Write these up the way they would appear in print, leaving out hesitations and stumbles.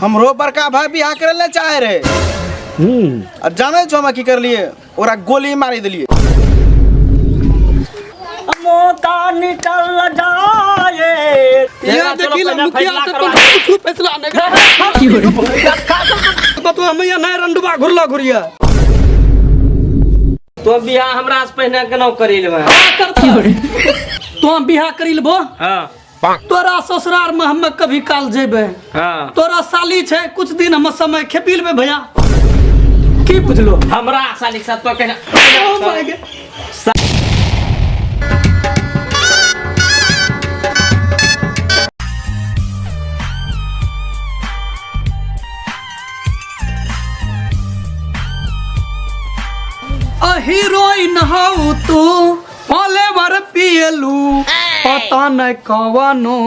हमरो बड़का भाई बियाह करे ले चाहे रहे। अब जाने छो हम की कर लिए ओरा गोली मारी दिलिए। मौका निकल जाए यार देखी ला मुखिया से कुछ फैसला नहीं कर तो हम यहाँ नहीं रंडुबा घुरला घुरिया तो बियाह हमरा से पहले केना करी लेबे तो हम बियाह करी लेबो। हां तोरा ससुराल में हम कभी काल जेबे। हां तोरा साली छे कुछ दिन हम समय खेपी लेबे भैया की बुझलो हमरा साली के साथ तो कहना हीरोइन हाउ तू फले भर पियलू पता नहीं कवनो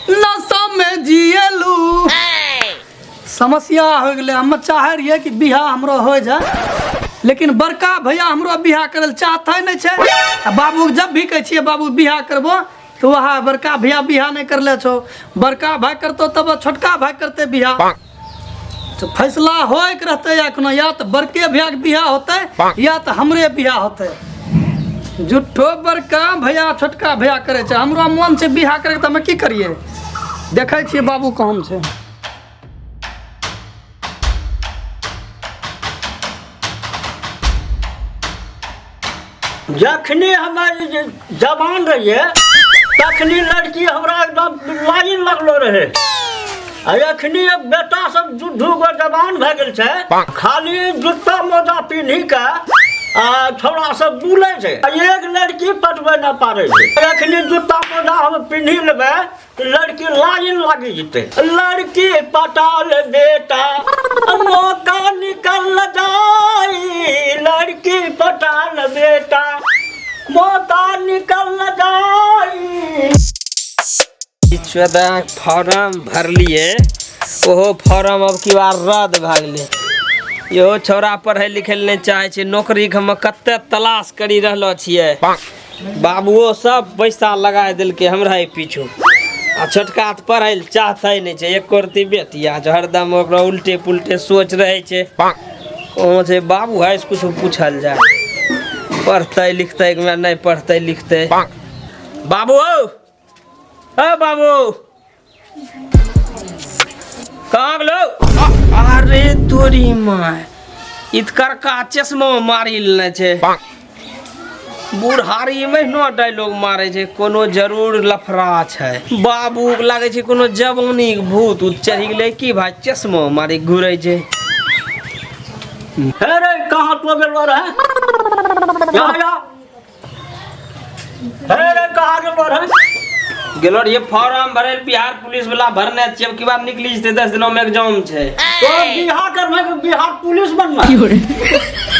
नशा में जियलू। समस्या हो गए हम चाहे रहिए कि बियाह हमरो हो जाए लेकिन बड़का भैया हमरो बियाह करल चाहते नहीं छे। बाबू जब भी कह छिए बाबू बियाह करबो तो वहाँ बड़का भैया बियाह नहीं कर ले छो। बड़का भाई करतो तब छोटका भाई करते बियाह तो फैसला होए के रहते या तो बड़के भैया के बियाह होते या तो हमरे बियाह होते। झूठो बड़का भैया छोटका भैया करे छे हमरो मन से बियाह करे त हम की करिए देखे छिए बाबू काम छे। जखनी हमारी जवान रहिए तखनी लड़की हमरा एकदम लाइन लगलो रहे। अखनी बेटा सब दू गो जवान भ गेल छे खाली जूता मोजा पिन्ही के छोड़ा सब बुले छे एक लड़की पटवे न पारे छे। अखनी जूता मोजा हम पिन्ही लेबे तो लड़की लाइन लागी जते। लड़की पटाल बेटा मौका निकल जाई लड़की पटाल बेटा मौका निकल जाई। फॉर्म भर लिए ओहो फॉर्म अब की बार रद्द भ गेले। यो छोरा पढ़े लिखे नहीं चाहे छे नौकरी के हम कते तलाश करी रहलो छिए बाबुओ सब पैसा लगा दिलके हमरा पीछू आ छोटका तो पढ़े चाहते नहीं छे एक कोरती बेटिया हरदम ओकरा उल्टे पुल्टे सोच रहे छे। ओ छे बाबू है कुछ पूछल जाए पढ़ते लिखते नहीं पढ़ते लिखते बाबू बाबू कहाँ गेलो? अरे तोरी माँ इतकर का चश्मा मारी ले छे बुढ़ारी में न डायलॉग मारे छे कोनो जरूर लफड़ा छे। बाबू लागे छे कोनो जवानी भूत उत चढ़ी गेले की भाई चश्मा मारी घुरे छे। अरे कहाँ तो गेलो रे या अरे कहाँ गेलो रे गेलो ये फॉर्म भरे बिहार पुलिस वाला भरने जब की बार निकली जते 10 दिनों में एग्जाम छे तो बिहार करबे बिहार पुलिस बनना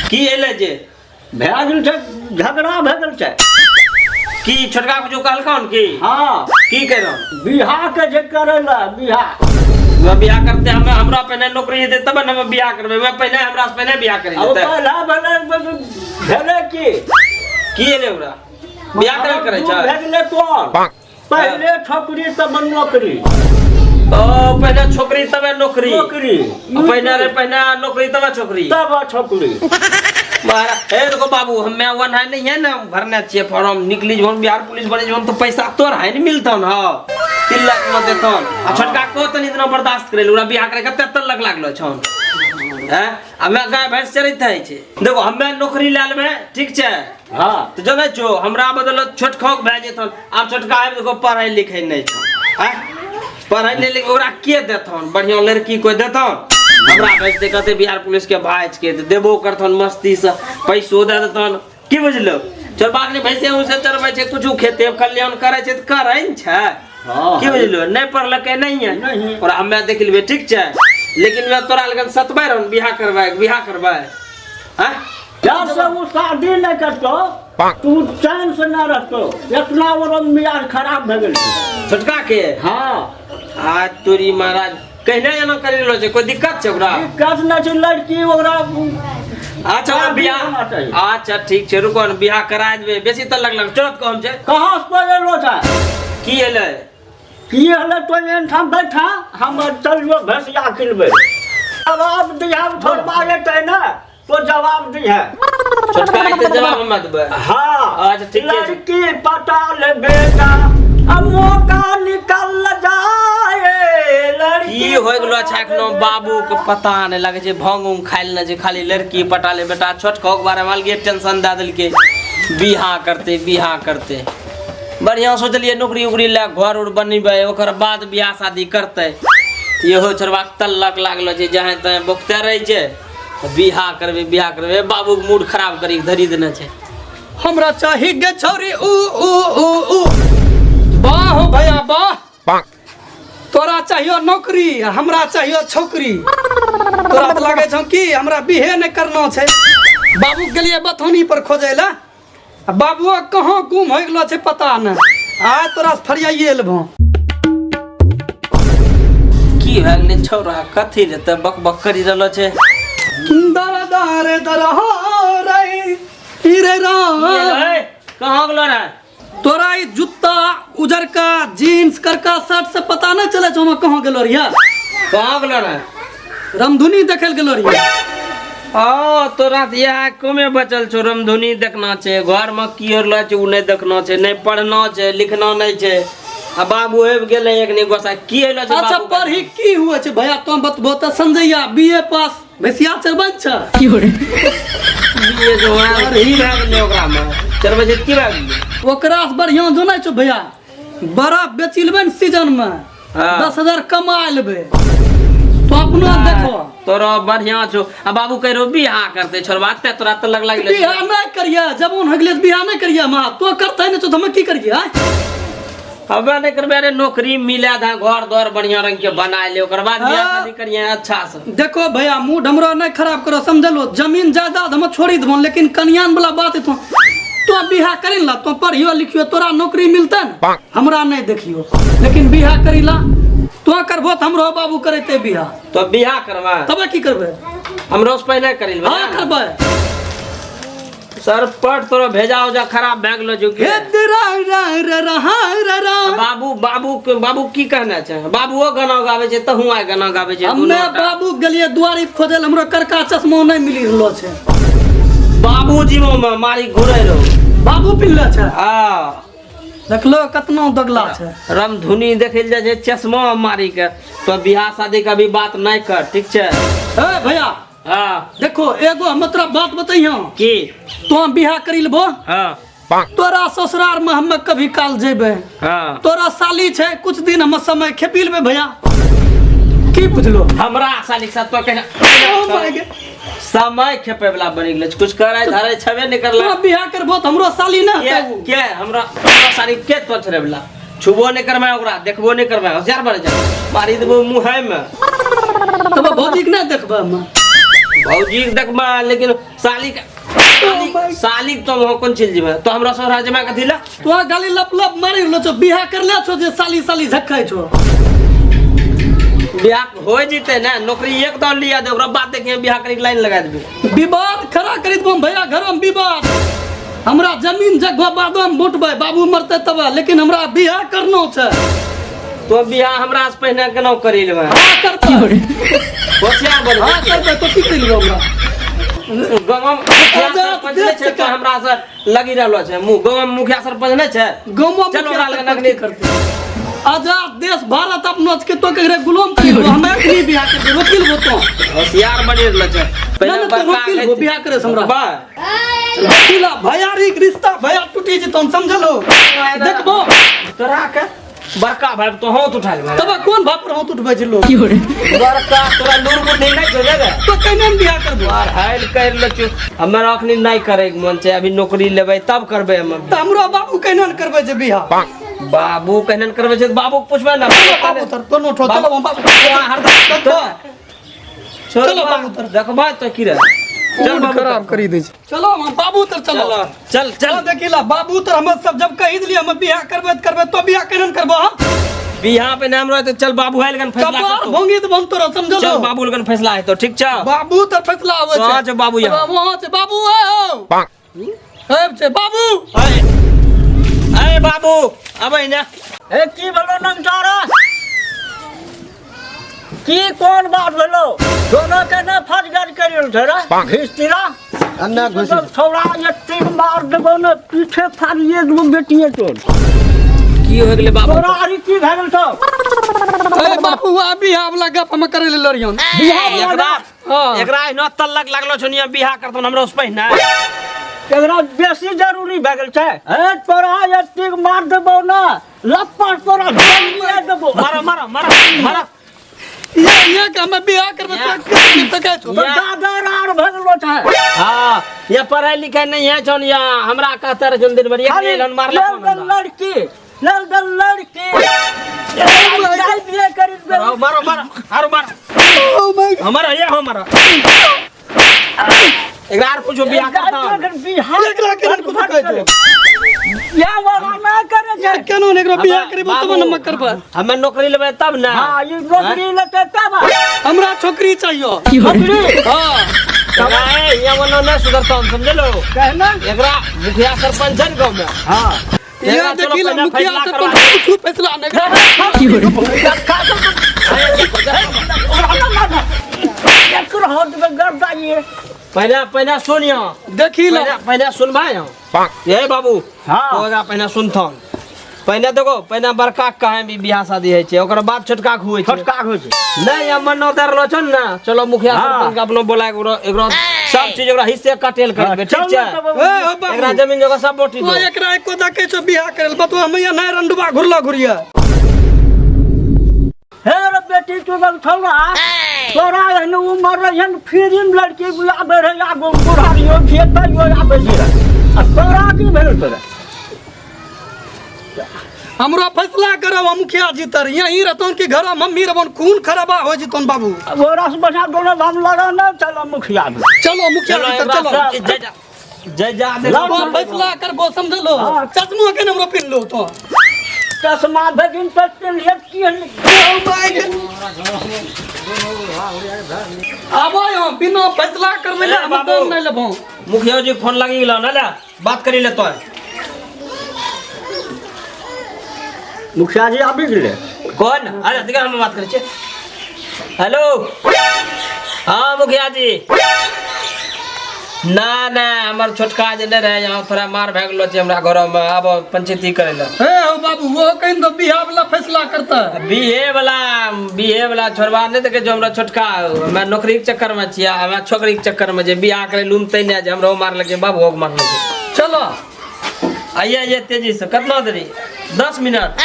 की एले जे भए गेल छे झगड़ा भए गेल छे की छोटका को जो कहलकन की हां की करो बिहार के जे करेला बिहार बियाह करते हमें हमरा पहले नौकरी दे तब हम बियाह करबे मैं पहले हमरा से पहले बियाह कर लेते अब पहले भेले की एले हमरा बियाह करे छै भेले तो पहले छोकरी तब नौकरी पहले छोकरी तब नौकरी पहले नौकरी तब छोकरी मारा ए देखो बाबू हमें वन है नहीं है ना भरने चाहिए फॉर्म निकली जोन बिहार पुलिस बने जोन तो पैसा तोर है नहीं मिलता ना 3 लाख में देतो आ छोटका को तनी इतना बर्दाश्त करे लुरा बियाह करे कते तक लग लागलो छन हैं हमें गाय भैंस चरित है छे देखो हमें नौकरी ले लेबे ठीक छे। हां तो जाने छो हमरा बदल छोटखोक भए जेतन अब छोटका आब देखो पढ़ाई लिखाई नहीं छ हैं पढ़ाई नहीं लिख ओकरा के देथन बढ़िया लड़की कोई देथन हमरा भेज दे कहते बिहार पुलिस के भाज के देबो करथन मस्ती से पैसो दे देथन की बुझलो चल बाग ने भैंसे उसे चरबै छे कुछ खेते कल्याण करे छे त करे न छे की बुझलो नहीं पढ़लके नहीं है और हमें देख लेबे ठीक छे लेकिन मैं तोरा लगन सतबै रहन बियाह करबै हैं जब से वो शादी नहीं करतो तू चैन से ना रहतो इतना और मियाज खराब भ गेल छोटका के। हां आज तोरी महाराज कहने जना करि लो छे कोई दिक्कत छे ओकरा दिक्कत ना छे लड़की ओकरा अच्छा बियाह अच्छा ठीक छे रुको न बियाह करा देबे बेसी त लगलक तुरंत कहम छे कहां से पढ़लो था की एले की हले तो एठाम बैठा हम चलियो भैंसिया खिलबे जवाब दिया थोड़ा लेते ना तो जवाब दिया छोटका के जवाब मत दे। हाँ अच्छा ठीक है। लड़की पटा ले बेटा अब मौका निकल जाए लड़की की होय गेलो अच्छा एखनो बाबू के पता नहीं लगे छै भांग उंग खाइल न छै खाली लड़की पटा ले बेटा छोटका के बारे में अलगे टेंशन दे देलके बियाह करते बढ़िया सोचलिए नौकरी उकरी ले घर उर बनेबे ओकर बाद बियाह शादी करते इहो छोरबा तल्लक लागलो छै जहां तहां बोकते रहे छै बियाह करबे बाबू के मूड खराब करी के धरी देने छै। हमरा चाही गे छौरी ऊ वाह हो भैया वाह तोरा चाहिए नौकरी हमरा चाहिए छोकरी तोरा तो लागे छौ कि हमरा बिहे नहीं करना छै बाबू गेलिए बथौनी पर खोजे ला बाबुआ कहाँ गुम हो गेलो छै पता नहीं आ तोरा से फरियाइए लेबो की भए गेलै छौरा कथी ले त बक बक करी रहलो छै दर हो रे रे राम कहाँ गेलो रे तोरा ई जूता उजर का जीन्स करका शर्ट से पता नहीं चले छौ हम कहाँ गेलो रिया कहाँ गेलो रे रामधुनी देखल गेलो रिया ओ तोरा त यह कमे बचल छौ रामधुनी देखना छै घर में की होलो छै उ नहीं देखना छै नहीं पढ़ना छै लिखना नहीं छै आ बाबू आबि गेलै एकनी गोसा की होलो छै अच्छा बाबू पढ़ी की हुए छै भैया तुम बतबो त संजैया बीए पास भैसिया चरबन छ की हो रे ये जो है ही भए गेलै ओकरा में चरबे छै की भए गेलै ओकरा से बढ़िया जोनै छौ भैया बड़ा बेची लेबै न सीजन में 10,000 कमा लेबै तो अपना देखो तोरा बढ़िया छौ आ बाबू कहिरो बियाह करते छोरबा ते तोरा त लग लागलै बियाह नहीं करिए जब उन हो गेलै बियाह नहीं करिए मां तो करतै नहीं तो हम की करिए हबे नहीं करबे रे नौकरी मिले दा घर द्वार बढ़िया रंग के बना ले ओकर बाद बियाह शादी करिए अच्छा से देखो भैया मूड हमरा नहीं खराब करो समझलो जमीन जायदाद हम छोड़ी देबो लेकिन कन्यान वाला बात है तो बियाह करिला तो पढ़ियो लिखियो तोरा नौकरी मिलते न हमरा नहीं देखियो लेकिन बियाह करिला तो करबो त हमरो बाबू करते बियाह तो बियाह करबा तबे की करबे हमरो से पहले करिल हां करबे सर पट तोरा भेजा उजा खराब भए गेलो जो के बाबू की कहना छै बाबूओ गाना गावे छै तहू आइ गाना गावे छै हम्मे बाबू गेलिए दुआरी खोजल हमरो करका चश्मा नहीं मिली रहलो छै बाबू जीवो में मारी घुरै रहो बाबू पिल्ला छै हां देखलो कितना दगला छै रामधुनी देखल जाय छै चश्मा मारी के तो बियाह शादी का भी बात नहीं कर ठीक छै ए भैया हां देखो एगो हम तोरा बात बताइयो की तो बियाह करि लेबो हां तोरा ससुराल में हम कभी काल जेबे हां तोरा साली छै कुछ दिन हम समय खेपी लेबे भैया की बुझलो हमरा साली के साथ तो कहना ओ माय गॉड समय खेपे वाला बनि गेल कुछ करे धारे छबे नहीं करला तो बियाह करबो त हमरो साली ना के हमरा साली के तो छरे वाला छुबो नहीं करबे ओकरा देखबो नहीं करबे होशियार बन जा मारी देबो मुंह में तब भौजी के नहीं देखबे हम भौजी के देखबा लेकिन साली साली तो कौन चीज जीवे तो हमरा सोहरा जमा कथि ला तो गाली लप लप मारी लो छो बियाह कर ले छो जे साली झखै छो बियाह हो जीते ना नौकरी एक दौड़ लिया दे ओकरा बाद देखे बियाह करे के लाइन लगा देबे विवाद खड़ा करी देबो भैया घर में विवाद हमरा जमीन जगह बादो में मुटबै बाबू मरते तब लेकिन हमरा बियाह करनो छै तो बियाह हमरा से पहले केना करि लेबे हां करतै होशियार बन हां करतै तो की करियो हमरा गांव सरपंच नै छै तो हमरा से लगी रहलो छै गांव में मुखिया सरपंच नै छै गांव में चलो ओकरा लग नगनी करतै आजाद देश भारत अपनो के तो के गुलाम करियो हम एकनी बियाह कर वकील हो तो होशियार बनि रहलो छै पहले वकील हो बियाह करे हमरा वकीला भैयारी के रिश्ता भैया टूटी जे तुम समझलो देखबो तोरा के बड़का भाई तो हाथ उठा ले तब कौन बाप पर हाथ उठबै छै लोग बड़का तोरा लूर बुद्धि नै छै रे तो केने बियाह करबो यार हाइल कर ल छु हमरा अखनी नहीं करे के मन छै अभी नौकरी लेबै तब करबै हम त हमरो बाबू केने करबै छै बियाह बाबू केहन करबै छै बाबू के पुछबै ना बाबू तर कोनो ठो चलो बाबू चलो बाबू तर देखबै तो की रे चल खराब करी दे छै चलो हम बाबू तर चलो चल चल देखिला बाबू तर हम सब जब कहि दिलिए हम बियाह करबै तो बियाह केने करबो हम बियाह पे नाम रहते चल बाबू हाल गन फैसला कर भोंगी तो हम तोरा समझलो चल बाबू लगन फैसला है तो ठीक छ बाबू तर फैसला होवे छै कहां छै बाबू यहाँ वहां छै बाबू आओ है छै बाबू अरे बाबू अब ना ए की भेलो नंचारा की कोन बात भेलो दोनों के ने फटगर करियो छरा घिस्तिरा अन्ना घुस छोड़ा ये टिक मार देबो ने पीछे फाड़िए दो बेटिए तोर की हो गेले बाबू तोरा आरी की भए गेल छौ अरे बापू अभी वाला गप हम करे ले लड़ियो एकरा न तल्लक लागलो छनिया बियाह करतन हमरा उस पहिना एकरा बेसी जरूरी भए गेल छै ए तोरा ये टिक मार देबो ना लपड़ तोरा जलिए देबो मारो मारो मारो मारो ये का मैं बियाह करबे तो कह छु तो ज्यादा रार भए गेलो छै हां ये पढ़ाई लिखाई नहीं है छनिया हमरा कहते रह दिन भर एक लन मारला लड़की लड़की मारो मारो मारो मारो हमारा ये हमारा एकरा पूछो बियाह करता बिहार एकरा केहन कुछ कह छु या वाला ना करे छै केनो एकरा बियाह करबो तब न करबा हमें नौकरी लेबे तब ना हां ये नौकरी लेते तब हमरा छोकरी चाहिए नौकरी हां ए ये वनो न सुधरता हम समझ लो कहना एकरा मुखिया सरपंच है गांव में हां ये देखी ला मुखिया से कुछ फैसला नहीं पहले सुनियो देखी ला पहले सुन भाई ये बाबू हाँ। ओकरा पहले सुनथन पहले देखो पहले बड़का कहे भी बियाह शादी है छे ओकर बाद छोटका के हुए छे छोटका हो छै नहीं हमर न उतारलो छन ना चलो मुखिया हाँ। सरपंच के अपनो बोला एकरो सब चीज ओकरा हिस्से कटेल कर देबे ठीक छे ए बाबू एकरा जमीन जगह सब बोटी तो दो एकरा एको देखे छो बियाह करल बतो हम ये नहीं रंडुबा घुरला घुरिया हे रे बेटी तू बल छोड़ा तोरा एहन उमर रहन फिरिम लड़की बुलाबे रे आगो बुढ़ारियो खेता यो आबे रे आ तोरा की भेल तोरा हमरा फैसला करब हम मुखिया जी तर यही रहतन के घर मम्मी रबन खून खराबा हो जितन बाबू वो रस बसा दोनों हम लड़ा ना चलो मुखिया में चलो मुखिया चलो जी तर चलो जय जा बाबू फैसला करबो समझ लो हाँ। चश्मा के नंबर पिन लो तो चश्मा भगिन तक लेट की आबो हम बिना फैसला करबे ना हम बाबू। नहीं लेबो मुखिया जी फोन लगी गेलो ना ले बात करी ले तो मुखिया जी आबि गेले कौन अरे दिखा हम बात करे छे हेलो हां मुखिया जी ना ना हमर छोटका जे न रहे यहाँ थोड़ा मार भाग गेलो छे हमरा घर में अब पंचायती करे ले हे हो बाबू वो कहीं तो बियाह वाला फैसला करता बीए वाला छोड़वा नहीं देखे जो हमरा छोटका मैं नौकरी के चक्कर में छिया हमरा छोकरी के चक्कर में जे बियाह करे लूम तै ने जे हमरा मार लगे बाबू होग मारने छे चलो आइए तेजी से कितना देरी 10 मिनट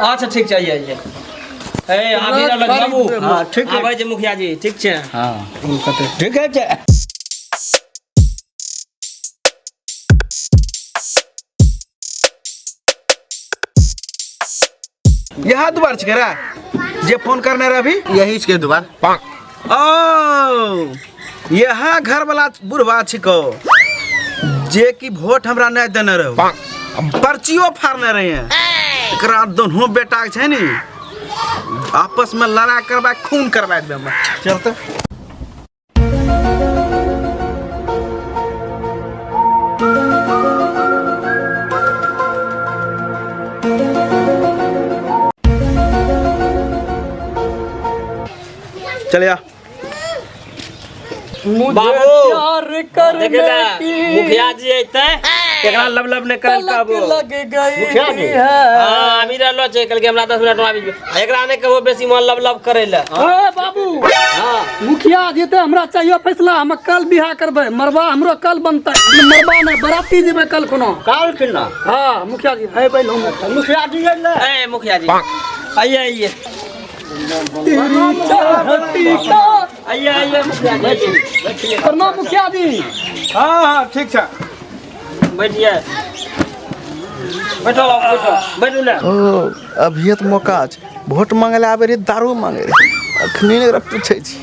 अच्छा ठीक छै आइए ए अभी न बाबू हां ठीक है आबै जे मुखिया जी ठीक छै हां ठीक है छै यहाँ दोबार छेरा जे फोन करने रहे अभी यही के दोबार ओ यहाँ घर वाला बुढ़वा छिको जे की वोट हमरा नहीं देने रहो पर्चियो फाड़ने रहे हैं एकरा दोनों बेटा के छै नी आपस में लड़ाई करवा खून करवा देबे हम चलते चलिए बाबू प्यार करने देखेला की मुखिया जी ऐते एकरा लब लब ने करल तलक काबू लग गई मुखिया जी। है हां अभी रहलो छै कल के हमरा 10 मिनट में आबी एकरा ने कहो बेसी मन लब लब करे ले ए बाबू हां मुखिया जी ते हमरा चाहिए फैसला हम कल बियाह करबे मरबा हमरो कल बनता मरबा नहीं बराती जेबे कल कोनो काल किना हां मुखिया जी है पहले हम मुखिया जी ले ए मुखिया जी आइए आइए आइए मुखिया जी प्रणाम मुखिया जी हाँ हाँ ठीक है बैठिए बैठो बैठो ले अभी तो मौका छै वोट मांगे ले आबे रे दारू मांगे रे अखनी ने पूछे छी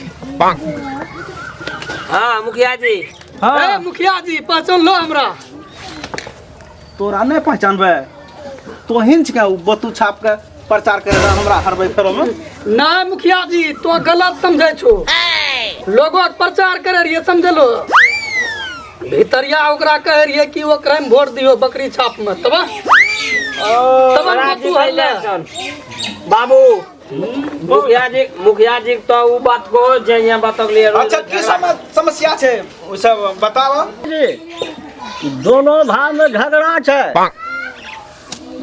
हाँ मुखिया जी ए मुखिया जी पहचान लो हमरा तोरा नहीं पहचानबे तो हिंच के बतू छाप के प्रचार करे हमरा हरबै फेरो में नहीं मुखिया जी तो गलत समझे छो लोगों के प्रचार करे रहिए समझलो भीतरिया ओकरा कहे रहिए कि ओकरा में वोट दियो बकरी छाप में तब तब हम तू है ले बाबू मुखिया जी तो वो बात को जे यहाँ बात के लिए अच्छा की समस्या छे वो सब बताओ। दोनों भाई में झगड़ा छै।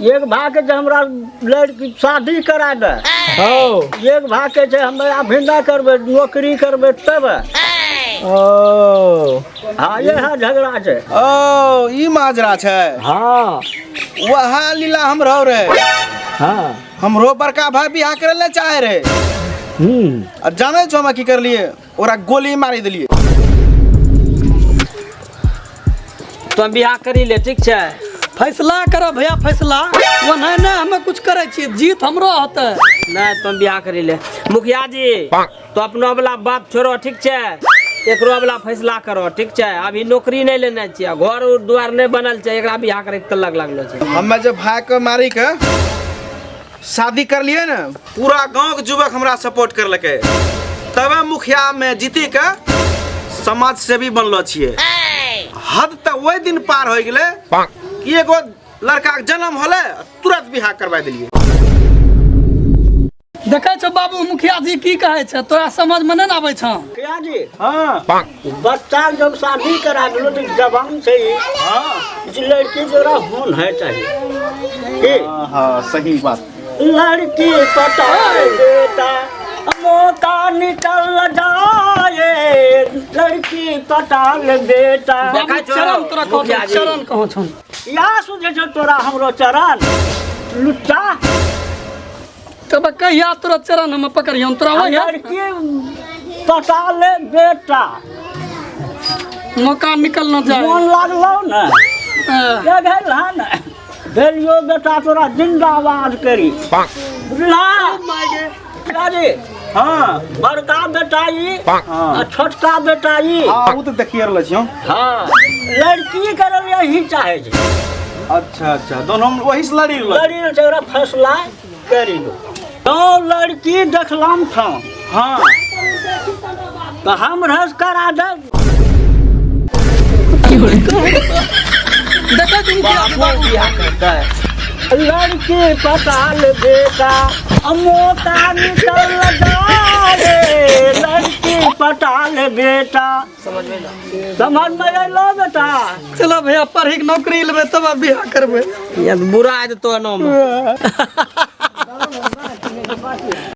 एक भाई के हमरा लड़की शादी करा दे, एक भाई के छै हमरा अभी ना करबे नौकरी करबे तब। हाँ ये है झगड़ा छै। ओ ई माजरा छै। हाँ वहाँ लीला हम रहो रे। हाँ हमरो बड़का भाई बियाह करे ले चाहे रे। आ जाने छो हम की कर लिए ओरा गोली मारी दिलिए। तुम बियाह करी ले ठीक छै। फैसला करो भैया फैसला। वो नहीं हमें कुछ करे छी जीत हमरो होते। नहीं तुम बियाह करी ले। मुखिया जी तो अपना वाला बात छोड़ो ठीक छै, एकरो वाला फैसला करो ठीक छै। अभी नौकरी नहीं लेना चाहिए, घर द्वार नहीं बनल छै, एकरा बियाह करे के तलक लागलो छै। हमें जब भाई के मारी के शादी कर लिए ना, पूरा गांव के युवक हमरा सपोर्ट करलके, तबे मुखिया में जीती के समाज सेवी बनलो छिए। हद तक वही दिन पार हो गेले कि एगो लड़का के जन्म होले तुरंत बियाह करवा दिलिए। देखे छो बाबू मुखिया जी की कहे छै, तोरा समझ में नहीं आवे छौ। मुखिया जी हाँ बच्चा जब शादी करा दिलो तो जवान से ही हाँ इस लड़की जरा होन है चाहिए। हाँ सही बात। लड़की पटाए बेटा मौका निकल जाए, लड़की पटाल बेटा। बाबू चरण तोरा कहो चरण कहो छौ। या सुझे छो तोरा हमरो चरण लुच्चा। तब कहिया तोरा चरण हम पकड़ियन तोरा हो लड़की पटाल बेटा मौका निकल न जाए। मन लागलो ना ये भेल है ना भेलियो बेटा तोरा जिंदाबाद करी बुझला। जी हाँ बड़का बेटा ई आ छोटका बेटा ई। हाँ वो तो देखिए रहल छियो। हाँ लड़की करल यही चाहे छै। अच्छा अच्छा दोनों वही से लड़ी रहल। लड़ी छै ओकरा फैसला करी लो। तो लड़की देखलाम छौ हाँ तो हम रस करा दे। देखा तुम बाबू बियाह करता है। लड़की पटाल बेटा मौका निकल जाए, लड़की पटाल बेटा। समझ में अलो बेटा। चलो भैया पढ़ी के नौकरी लेबे तब बियाह करबे। ये बुरा है तो नाम